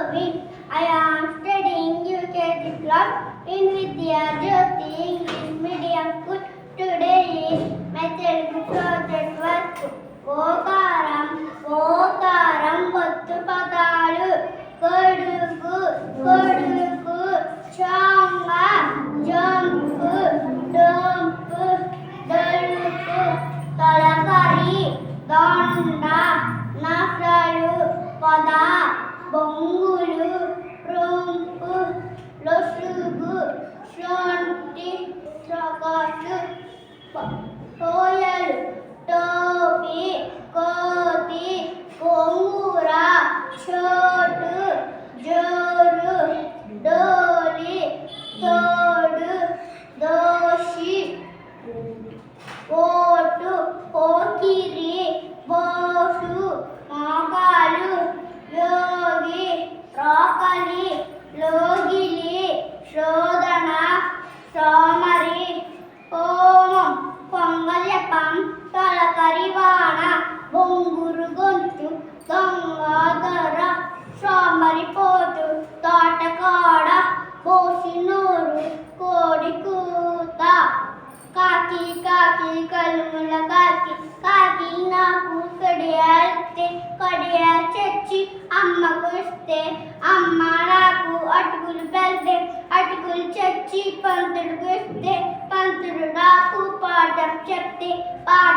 Govind. I am studying UKG class in Vidya Jyoti English Medium School. Today is my Telugu project work. ఓకారం ఓకారం ఒత్తు పదాలు కొడుకు కొడుకు చాంగ jump డొంపు దొడుకు తలకరి దొండ నసలు పద బొంగులు రొంపు లొసుగు శొంఠి చకటు కోయలు టోపీ కోతి కొంగుర చోటు జోరు డోలి తోడు దోషి ఓటు పోకిరి బోసు మోకాలు యోగి రోకలి లోగిలి శోధన సోమరి హోమం పొంగల్యపం తలకరివాణ బొంగురు గొంతు గంగాధర సోమరిపోతు తోటకాడ పోసినూరు కోడి కూత కాకి కాకి కలుముల కాకి కాకి నాకు కడియాల్తే కడియాలు తెచ్చి అమ్మకు ఇస్తే అమ్మ నాకు అటుకులు పెడితే అటుకులు తెచ్చి పంతుడికి ఇస్తే పంతుడు నాకు పాఠం చెప్తే పాఠం